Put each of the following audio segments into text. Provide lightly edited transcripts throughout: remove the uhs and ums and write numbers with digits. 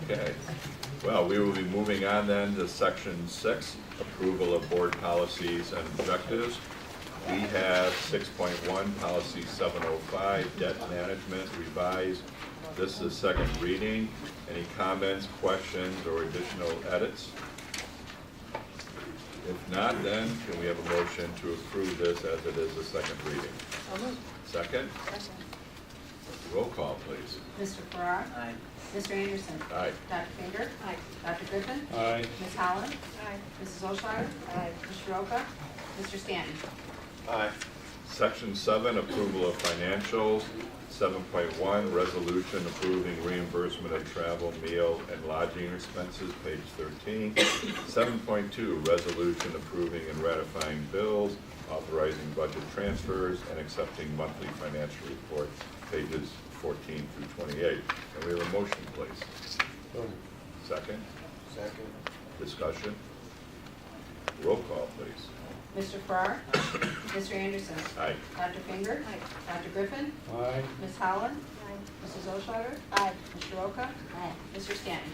Okay. Well, we will be moving on then to section 6, approval of board policies and objectives. We have 6.1, policy 705, debt management revised. This is second reading. Any comments, questions, or additional edits? If not, then can we have a motion to approve this as it is a second reading? Second? Roll call, please. Mr. Farrar? Aye. Mr. Anderson? Aye. Dr. Finger? Aye. Dr. Griffin? Aye. Ms. Holland? Aye. Mrs. Oshauer? Aye. Mr. Roca? Mr. Stanton? Aye. Section 7, approval of financials. 7.1, resolution approving reimbursement of travel, meal, and lodging expenses, page 13. 7.2, resolution approving and ratifying bills, authorizing budget transfers, and accepting monthly financial reports, pages 14 through 28. Can we have a motion, please? Second? Second. Discussion? Roll call, please. Mr. Farrar? Mr. Anderson? Aye. Dr. Finger? Aye. Dr. Griffin? Aye. Ms. Holland? Aye. Mrs. Oshauer? Aye. Mr. Roca? Aye. Mr. Stanton?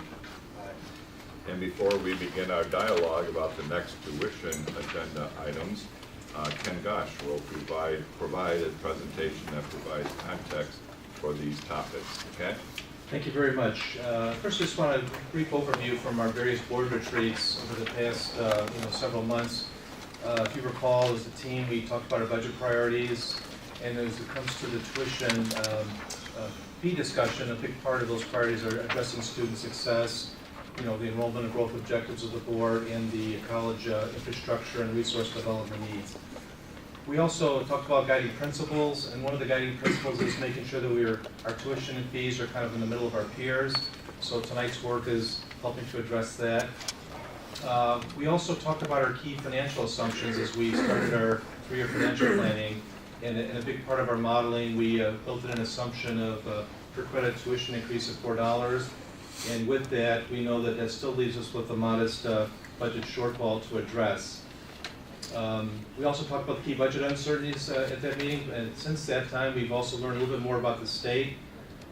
And before we begin our dialogue about the next tuition agenda items, Ken Gosh will provide a presentation that provides context for these topics. Ken? Thank you very much. First, I just want a brief overview from our various board retreats over the past several months. If you recall, as a team, we talked about our budget priorities, and as it comes to the tuition fee discussion, a big part of those priorities are addressing student success, the enrollment and growth objectives of the board, and the college infrastructure and resource development needs. We also talked about guiding principles, and one of the guiding principles is making sure that our tuition and fees are kind of in the middle of our peers. So tonight's work is helping to address that. We also talked about our key financial assumptions as we started our 3-year financial planning. And in a big part of our modeling, we built in an assumption of per credit tuition increase of $4. And with that, we know that still leaves us with a modest budget shortfall to address. We also talked about the key budget uncertainties at that meeting, and since that time, we've also learned a little bit more about the state.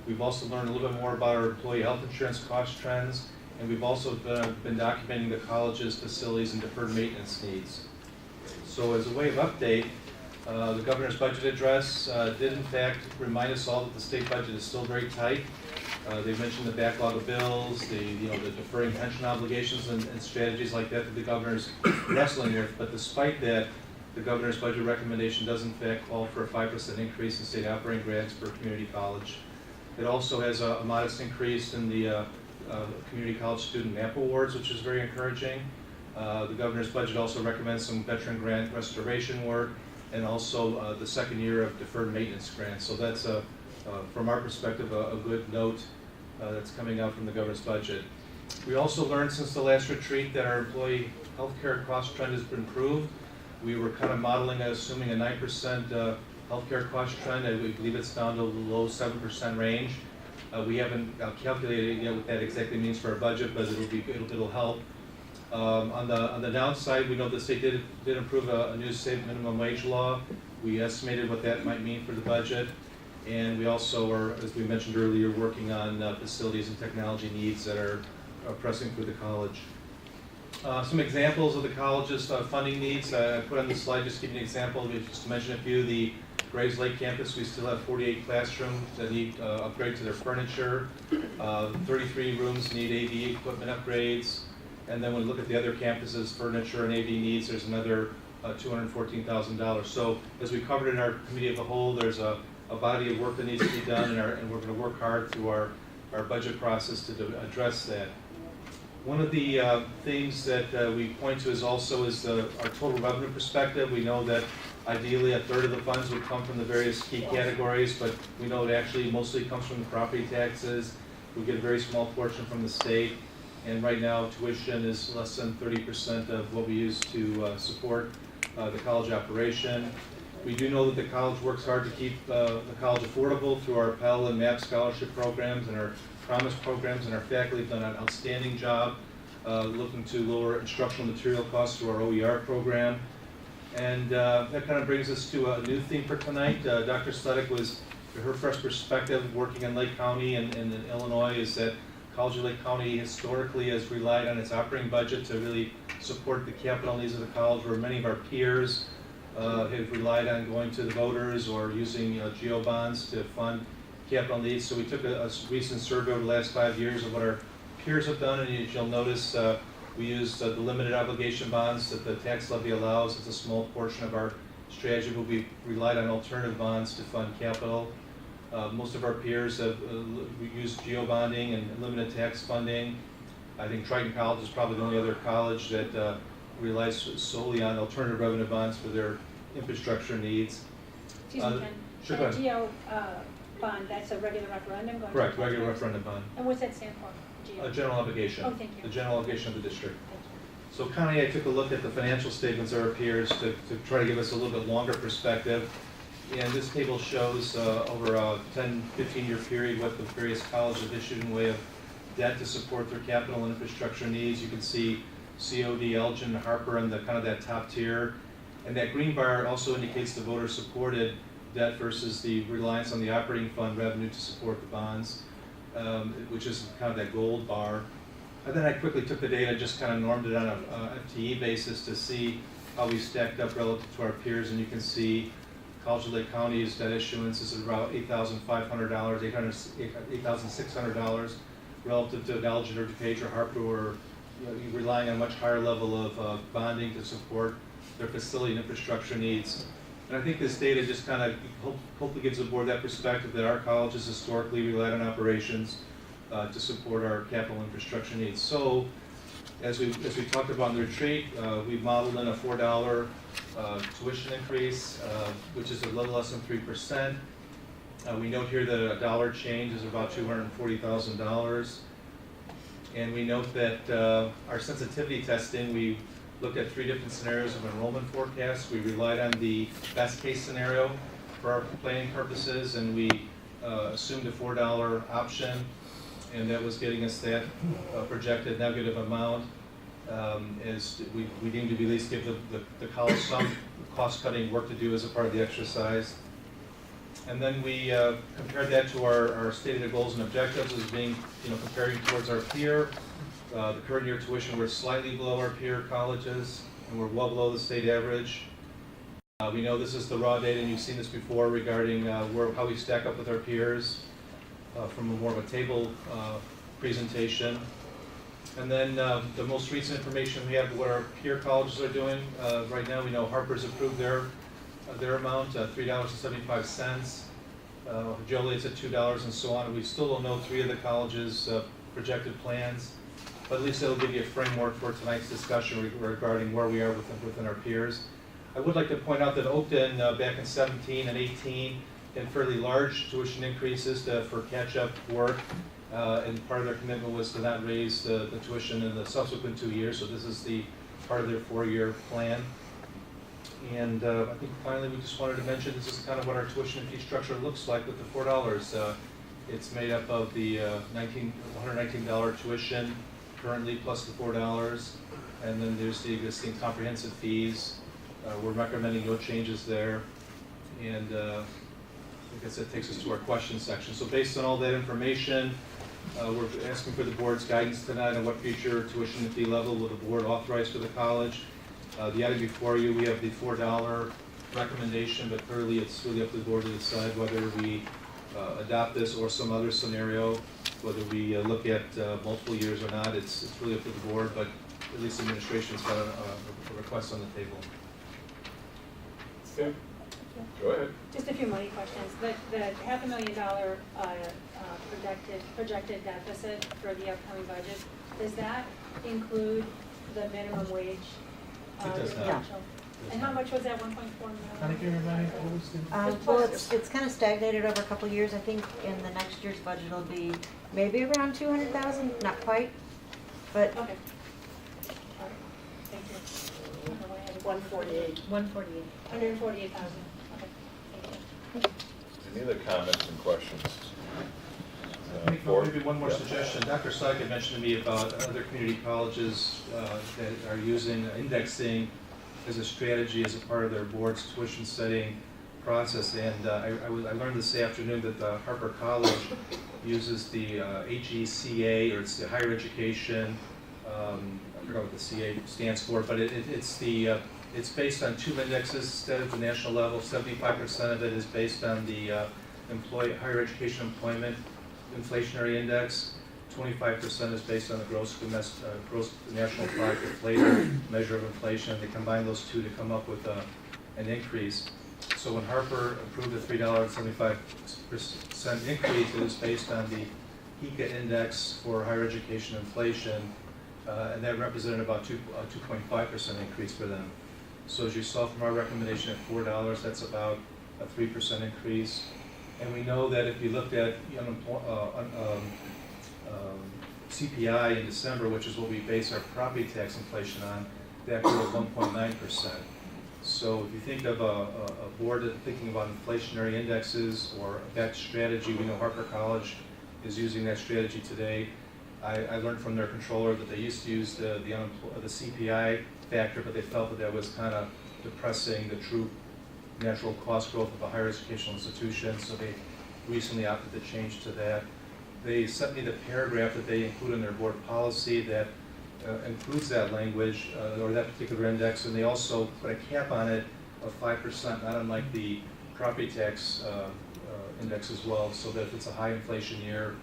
We've also learned a little bit more about our employee health insurance cost trends, and we've also been documenting the college's facilities and deferred maintenance needs. So as a way of update, the governor's budget address did in fact remind us all that the state budget is still very tight. They mentioned the backlog of bills, the deferring pension obligations and strategies like that the governor's wrestling with. But despite that, the governor's budget recommendation does in fact call for a 5% increase in state operating grants for community college. It also has a modest increase in the community college student MAP awards, which is very encouraging. The governor's budget also recommends some veteran grant restoration work, and also the second year of deferred maintenance grants. So that's from our perspective, a good note that's coming out from the governor's budget. We also learned since the last retreat that our employee healthcare cost trend has been improved. We were kind of modeling, assuming a 9% healthcare cost trend, and we believe it's down to the low 7% range. We haven't calculated yet what that exactly means for our budget, but it'll help. On the downside, we know the state did approve a new state minimum wage law. We estimated what that might mean for the budget. And we also are, as we mentioned earlier, working on facilities and technology needs that are pressing for the college. Some examples of the college's funding needs. I put on the slide just to give you an example, just to mention a few. The Graves Lake campus, we still have 48 classrooms that need upgrade to their furniture. 33 rooms need AV equipment upgrades. And then when we look at the other campuses, furniture and AV needs, there's another $214,000. So as we covered in our committee of the whole, there's a body of work that needs to be done, and we're going to work hard through our budget process to address that. One of the things that we point to is our total revenue perspective. We know that ideally a third of the funds would come from the various key categories, but we know it actually mostly comes from the property taxes. We get a very small portion from the state, and right now tuition is less than 30% of what we use to support the college operation. We do know that the college works hard to keep the college affordable through our Pell and MAP scholarship programs and our Promise programs, and our faculty have done an outstanding job looking to lower instructional material costs through our OER program. And that kind of brings us to a new theme for tonight. Dr. Sleddick her first perspective working in Lake County and in Illinois is that College of Lake County historically has relied on its operating budget to really support the capital needs of the college, where many of our peers have relied on going to the voters or using GO bonds to fund capital needs. So we took a recent survey over the last 5 years of what our peers have done, and you'll notice we used the limited obligation bonds that the tax levy allows. It's a small portion of our strategy, but we relied on alternative bonds to fund capital. Most of our peers have used GO bonding and limited tax funding. I think Triton College is probably the only other college that relies solely on alternative revenue bonds for their infrastructure needs. Excuse me, Ken. Sure, go That GO bond, that's a regular referendum going to Correct, the regular taxpayers? referendum bond. And what's that stand for? GO? General obligation. Oh, thank you. The general obligation of the district. Thank you. So Connie, I took a look at the financial statements of our peers to try to give us a little bit longer perspective. And this table shows over a 10, 15-year period what the various colleges have issued in way of debt to support their capital and infrastructure needs. You can see COD, Elgin, Harper in the kind of that top tier. And that green bar also indicates the voter-supported debt versus the reliance on the operating fund revenue to support the bonds, which is kind of that gold bar. And then I quickly took the data, just kind of normed it on a FTE basis to see how we stacked up relative to our peers. And you can see College of Lake County's debt issuance is about $8,500, $8,600 relative to Elgin or DuPage or Harper, who are relying on a much higher level of bonding to support their facility and infrastructure needs. And I think this data just kind of hopefully gives the board that perspective that our college has historically relied on operations to support our capital infrastructure needs. So, as we talked about in the retreat, we've modeled in a $4 tuition increase, which is a little less than 3%. We note here that a dollar change is about $240,000. And we note that our sensitivity testing, we looked at 3 different scenarios of enrollment forecasts. We relied on the best case scenario for our planning purposes, and we assumed a $4 option, and that was getting us that projected negative amount. As we deemed to be at least give the college some cost-cutting work to do as a part of the exercise. And then we compared that to our stated goals and objectives as being, comparing towards our peer. The current year tuition, we're slightly below our peer colleges, and we're well below the state average. We know this is the raw data, and you've seen this before regarding how we stack up with our peers from more of a table presentation. And then the most recent information we have what our peer colleges are doing. Right now, we know Harper's approved their amount, $3.75. Joliet's at $2 and so on. And we still don't know 3 of the colleges' projected plans, but at least it'll give you a framework for tonight's discussion regarding where we are within our peers. I would like to point out that Oakton back in 17 and 18 had fairly large tuition increases for catch-up work, and part of their commitment was to not raise the tuition in the subsequent 2 years, so this is the part of their 4-year plan. And I think finally we just wanted to mention this is kind of what our tuition and fee structure looks like with the $4. It's made up of the $119 tuition currently plus the $4, and then there's the existing comprehensive fees. We're recommending no changes there, and I guess that takes us to our question section. So based on all that information, we're asking for the board's guidance tonight on what future tuition and fee level will the board authorize for the college. The item before you, we have the $4 recommendation, but clearly it's really up to the board to decide whether we adopt this or some other scenario, whether we look at multiple years or not. It's really up to the board, but at least the administration's got a request on the table. Okay. Go ahead. Just a few money questions. The $500,000 projected deficit for the upcoming budget, does that include the minimum wage? It does not. differential? And how much was that, 1.4 Connie, can you million? remind me what was the? Well, it's kind of stagnated over a couple of years. I think in the next year's budget it'll be maybe around 200,000, not quite, but Okay. All right. Thank you. 148. 148. 148,000. Okay. Thank you. Any other comments and questions? Maybe one more Yeah. suggestion. Dr. Syke had mentioned to me about other community colleges that are using indexing as a strategy as a part of their board's tuition setting process. And I learned this afternoon that Harper College uses the HECA, or it's the higher education, I forgot what the CA stands for, but it's based on two indexes instead of the national level. 75% of it is based on the higher education employment inflationary index. 25% is based on the gross national product inflator measure of inflation. They combine those two to come up with an increase. So when Harper approved the $3.75 increase, it was based on the HECA index for higher education inflation, and that represented about a 2.5% increase for them. So as you saw from our recommendation at $4, that's about a 3% increase. And we know that if you looked at CPI in December, which is what we base our property tax inflation on, that grew at 1.9%. So if you think of a board thinking about inflationary indexes or that strategy, we know Harper College is using that strategy today. I learned from their controller that they used to use the CPI factor, but they felt that was kind of depressing the true natural cost growth of a higher educational institution, so they recently opted to change to that. They sent me the paragraph that they include in their board policy that includes that language or that particular index, and they also put a cap on it of 5%, not unlike the property tax index as well, so that if it's a high inflation year,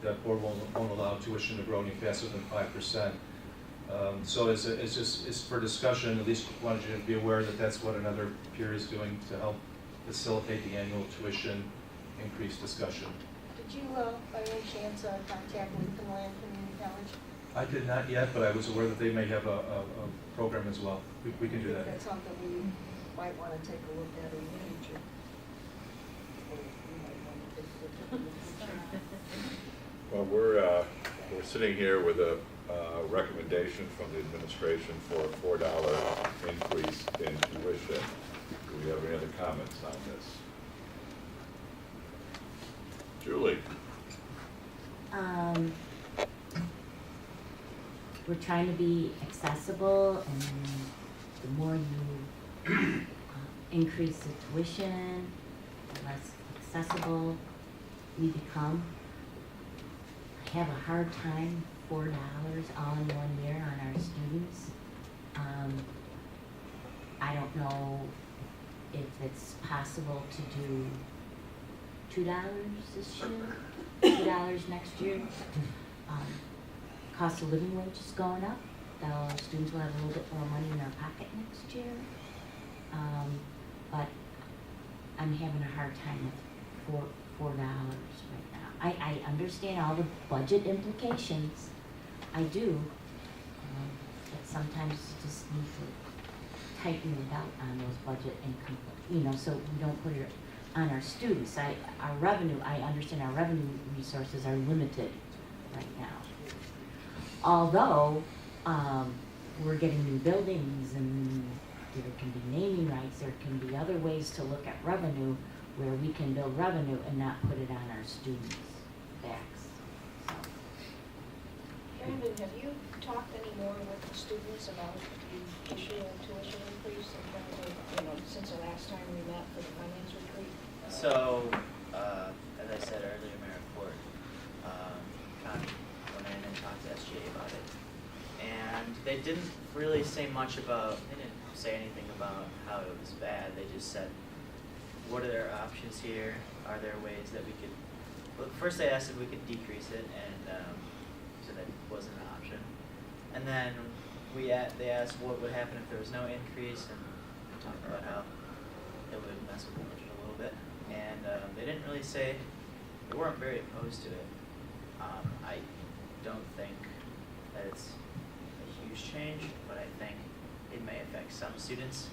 that board won't allow tuition to grow any faster than 5%. So it's for discussion. At least wanted you to be aware that that's what another peer is doing to help facilitate the annual tuition increase discussion. Did you, by any chance, contact Lincoln Land Community College? I did not yet, but I was aware that they may have a program as well. We can do that. That's something we might want to take a look at in the future. Well, we're sitting here with a recommendation from the administration for a $4 increase in tuition. Do we have any other comments on this? Julie? We're trying to be accessible, and the more you increase the tuition, the less accessible we become. I have a hard time, $4 all in 1 year on our students. I don't know if it's possible to do $2 this year, $2 next year. Cost of living wage is going up. The students will have a little bit more money in their pocket next year. But I'm having a hard time with $4 right now. I understand all the budget implications. I do. But sometimes you just need to tighten the belt on those budget income, so we don't put it on our students. I understand our revenue resources are limited right now. Although we're getting new buildings and there can be naming rights, there can be other ways to look at revenue where we can build revenue and not put it on our students' backs. Brandon, have you talked any more with the students about the issue of tuition increase in terms of, since the last time we met for the finance retreat? So, as I said earlier in my report, Connie went in and talked to SGA about it. And they didn't really say much about, they didn't say anything about how it was bad. They just said, what are their options here? Are there ways that we could, well, first they asked if we could decrease it, and so that wasn't an option. And then they asked what would happen if there was no increase, and we talked about how it would mess with the budget a little bit. And they didn't really say, they weren't very opposed to it. I don't think that it's a huge change, but I think it may affect some students.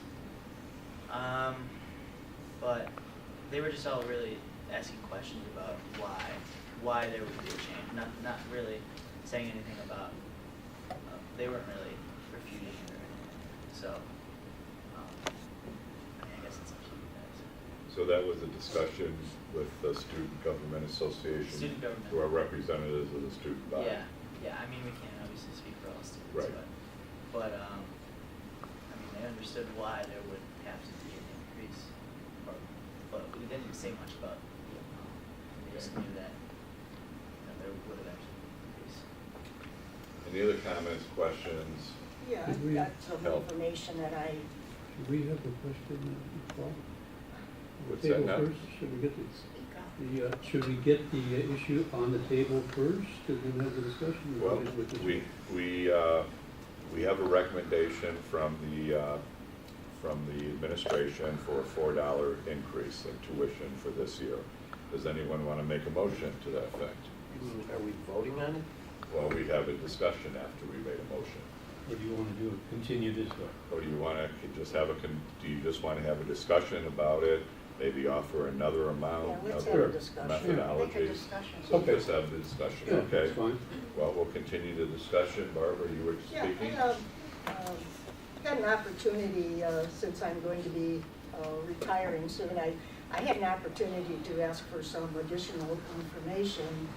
But they were just all really asking questions about why there would be a change, not really saying anything about, they weren't really refuting it or anything. So, I guess it's up to you guys. So that was a discussion with the Student Government Association? Student government. Who are representatives of the student body? Yeah, I mean, we can't obviously speak for all students, Right. but I mean, they understood why there would have to be an increase, but we didn't say much about the amount. They just knew that Any other comments, questions? Yeah, Did we- I've got some Help. information that I, Should we have the question, Paul? What's Table that now? first? Should we get speak up. should we get the issue on the table first and then have the discussion? Well, With this- we have a recommendation from the administration for a $4 increase in tuition for this year. Does anyone want to make a motion to that effect? Are we voting on it? Well, we have a discussion after we made a motion. Or do you want to do it, continue this way? Or do you want to just have do you just want to have a discussion about it? Maybe offer another amount, Yeah, let's have other a discussion. methodologies? Make a discussion. So we'll just have the discussion, Yeah, okay? that's fine. Well, we'll continue the discussion. Barbara, you were Yeah, speaking? I had an opportunity, since I'm going to be retiring soon, I had an opportunity to ask for some additional information,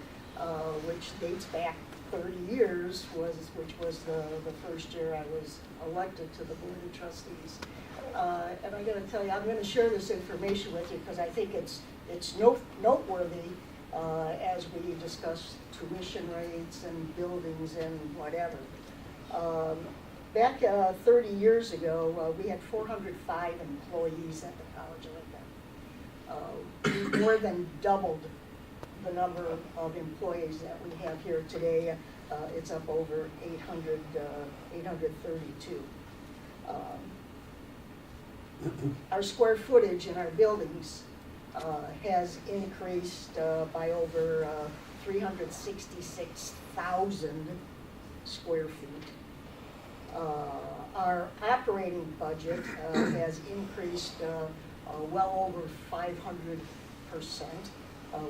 which dates back 30 years, which was the first year I was elected to the Board of Trustees. And I gotta tell you, I'm gonna share this information with you because I think it's noteworthy as we discuss tuition rates and buildings and whatever. Back 30 years ago, we had 405 employees at the College of Lincoln. We more than doubled the number of employees that we have here today. It's up over 832. Our square footage in our buildings has increased by over 366,000 square feet. Our operating budget has increased well over 500%.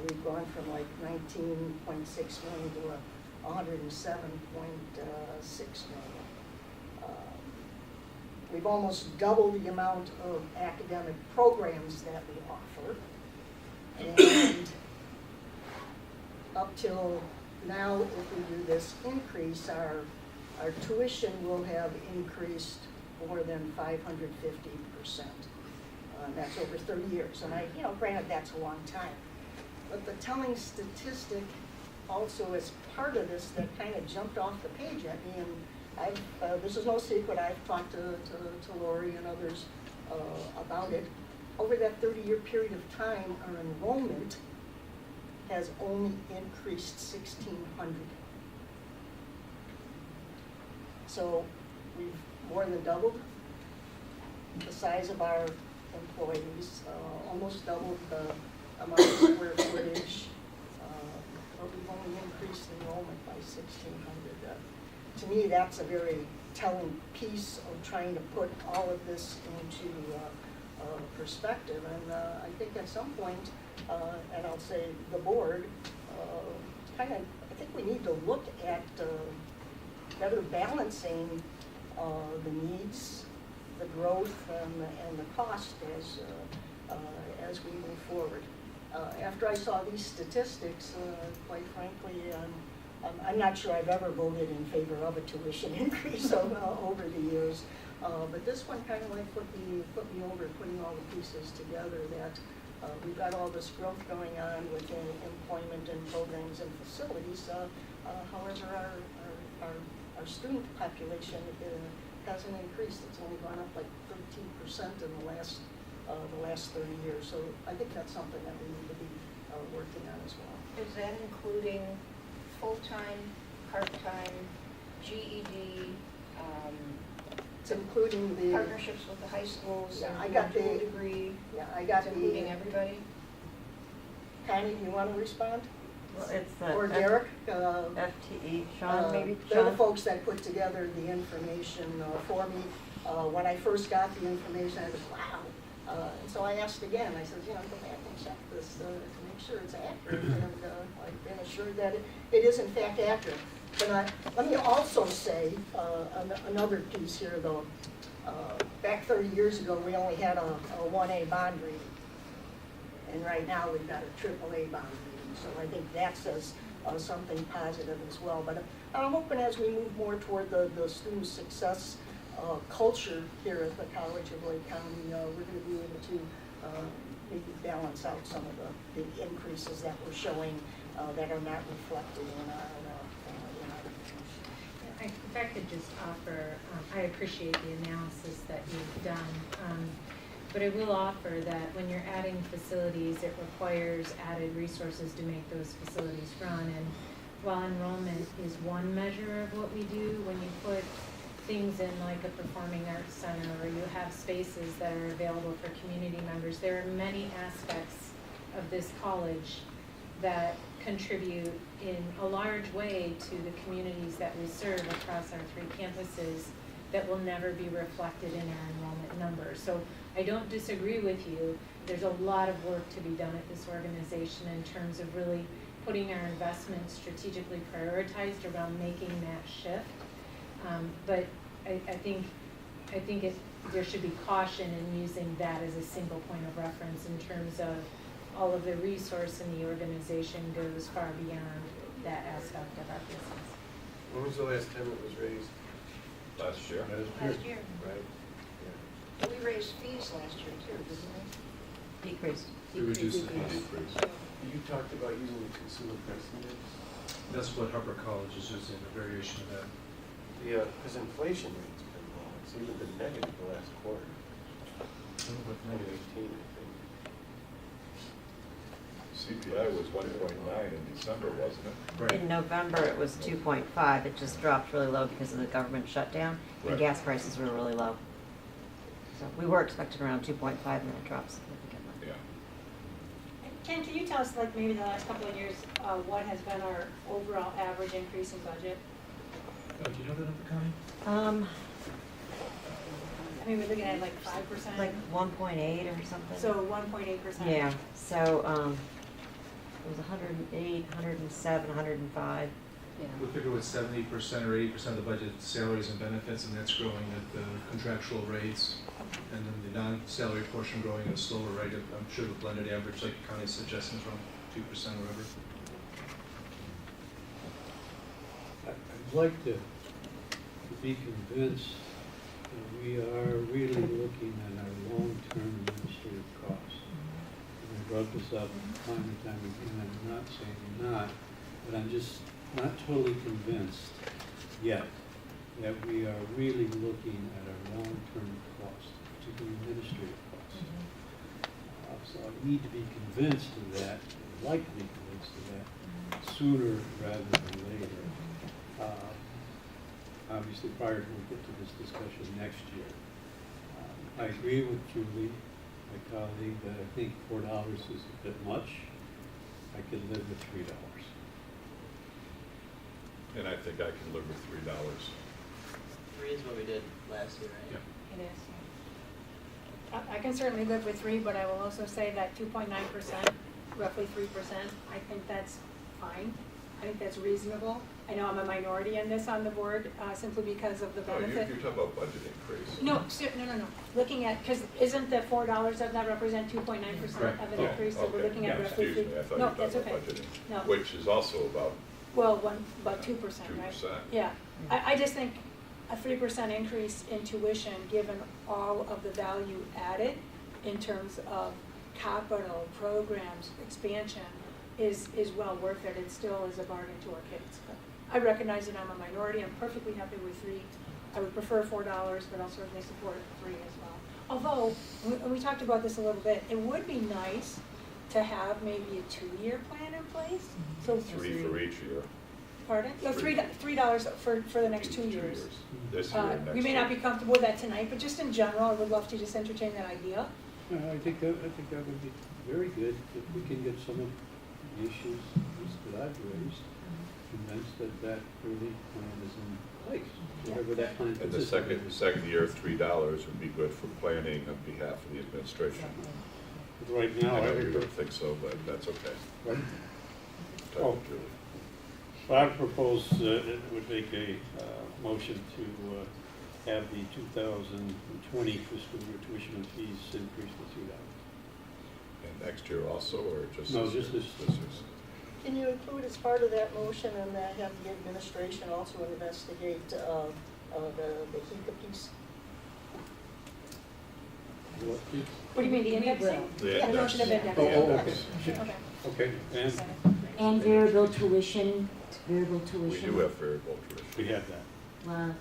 We've gone from like 19.6 million to 107.6 million. We've almost doubled the amount of academic programs that we offer. And up till now, if we do this increase, our tuition will have increased more than 550%. That's over 30 years. And granted, that's a long time. But the telling statistic also is part of this that kind of jumped off the page at me, and this is no secret, I've talked to Lori and others about it. Over that 30-year period of time, our enrollment has only increased 1,600. So we've more than doubled the size of our employees, almost doubled the amount of square footage, but we've only increased enrollment by 1,600. To me, that's a very telling piece of trying to put all of this into perspective. And I think at some point, and I'll say the board, I think we need to look at better balancing the needs, the growth, and the cost as we move forward. After I saw these statistics, quite frankly, I'm not sure I've ever voted in favor of a tuition increase over the years, but this one kind of like put me over, putting all the pieces together, that we've got all this growth going on within employment and programs and facilities. However, our student population hasn't increased. It's only gone up like 13% in the last 30 years. So I think that's something that we need to be working on as well. Is that including full-time, part-time, GED, It's including the partnerships with the high schools, Yeah, and I got dual the- degree? Yeah, I got It's including the. everybody? Connie, do you want to respond? Well, it's Or Derek? FTE, Sean, maybe? They're the Sean? folks that put together the information for me. When I first got the information, I was, wow. And so I asked again, I said, go back and check this to make sure it's accurate. And I've been assured that it is in fact accurate. But let me also say another piece here, though. Back 30 years ago, we only had a 1A bond rating. And right now, we've got a AAA bond rating. So I think that says something positive as well. But I'm hoping as we move more toward the student success culture here at the College of Lake County, we're going to be able to maybe balance out some of the increases that we're showing that are not reflected in our I if I could just offer, I appreciate the analysis that you've done, but I will offer that when you're adding facilities, it requires added resources to make those facilities run. And while enrollment is one measure of what we do, when you put things in like a performing arts center, or you have spaces that are available for community members, there are many aspects of this college that contribute in a large way to the communities that we serve across our 3 campuses that will never be reflected in our enrollment numbers. So I don't disagree with you. There's a lot of work to be done at this organization in terms of really putting our investments strategically prioritized around making that shift. But I think there should be caution in using that as a single point of reference in terms of all of the resource in the organization goes far beyond that aspect of our business. When was the last time it was raised? Last year. Last year. Right. And we raised fees last year too, didn't we? Decreased. We reduced the fees. Decrease. You talked about using the consumer price index. That's what Harper College is using, a variation of that. Yeah, because inflation rate's been low. It's even been negative the last quarter. With negative. 18, I think. CPI was 1.9 in December, wasn't it? Right. In November, it was 2.5. It just dropped really low because of the government shutdown, and Right. gas prices were really low. So we were expecting around 2.5, and then it dropped significantly. Yeah. Ken, can you tell us, like, maybe the last couple of years, what has been our overall average increase in budget? Oh, do you know that number, Connie? I mean, we're looking at like 5%? Like 1.8 or something. So 1.8%? Yeah, so, it was 108, 107, 105. We figure with 70% or 80% of the budget salaries and benefits, and that's growing at the contractual rates, and then the non-salary portion growing at a slower rate. I'm sure the blended average, like Connie's suggesting, is around 2% or whatever. I'd like to be convinced that we are really looking at our long-term administrative costs. And I brought this up time and time again, I'm not saying you're not, but I'm just not totally convinced yet that we are really looking at our long-term costs, particularly administrative costs. So I need to be convinced of that, I'd like to be convinced of that sooner rather than later. Obviously, prior to we get to this discussion next year. I agree with Julie, my colleague, that I think $4 is a bit much. I could live with $3. And I think I can live with $3. 3 is what we did last year, right? Yeah. It is. I can certainly live with 3, but I will also say that 2.9%, roughly 3%, I think that's fine. I think that's reasonable. I know I'm a minority in this on the board, simply because of the No, benefit. you're talking about budget increase. No, no. Looking at, because isn't the $4, doesn't that represent 2.9% Correct. of an Oh, increase? So we're okay. looking at Yeah, roughly excuse 3. me, I thought you No, were talking that's about okay. budgeting, No. which is also about Well, about 2%, right? 2%. Yeah. I just think a 3% increase in tuition, given all of the value added in terms of capital, programs, expansion, is well worth it. It still is a bargain to our kids. But I recognize that I'm a minority. I'm perfectly happy with 3. I would prefer $4, but I'll certainly support 3 as well. Although, and we talked about this a little bit, it would be nice to have maybe a 2-year plan in place. So 3 for each year. Pardon? No, $3 for the next 2 Each years. This year and next We may not be year. comfortable with that tonight, but just in general, I would love to just entertain that idea. I think that would be very good if we can get some of the issues that I've raised, convinced that early plan is in place, whatever that plan And the consists of. second year, $3 would be good for planning on behalf of the administration. But right now, I know I you don't think so, but that's okay. Right. Talk Oh. to Julie. Well, I propose it would make a motion to have the 2020 fiscal year tuition and fees increase to $2. And next year also, or just No, this just year? this. year's. Can you include as part of that motion and that have the administration also investigate the HECA piece? What is- What do you mean, the indexing? The Yeah, the notion of index. indexing. Oh, okay. Okay. Okay, and And variable tuition, We do have variable tuition. we have that. Well,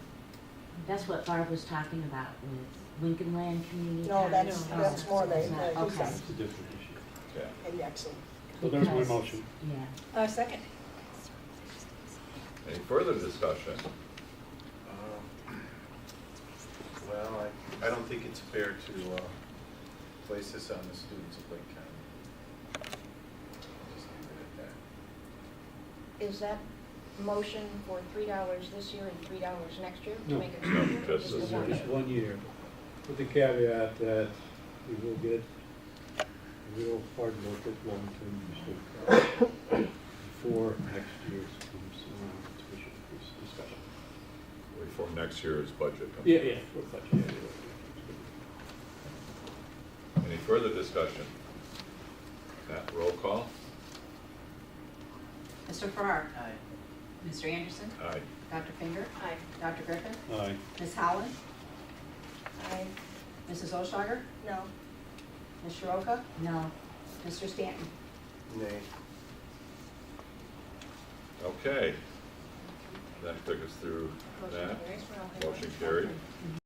that's what Barb was talking about with Lincoln Land Community No, College. that's more than, Is that- he's okay. done. It's a different issue. Yeah. indexing. So there's my Because- motion. Yeah. Second. Any further discussion? Well, I don't think it's fair to place this on the students of Lake County. I'll just leave it at that. Is that motion for $3 this year and $3 next year to No. make it No, two year? just the this one year. Just 1 year, with the caveat that we will get a real hard look at long-term student costs before next year's comes around tuition increase discussion. Before next year's budget comes. Yeah, for budget, yeah. Any further discussion? Pat, roll call? Mr. Farrar, Aye. Mr. Anderson, Aye. Dr. Finger, Aye. Dr. Griffin, Aye. Ms. Howland, Aye. Mrs. Olshager, No. Ms. Shiroka, No. Mr. Stanton. Nay. Okay. That took us through that. Motion carried.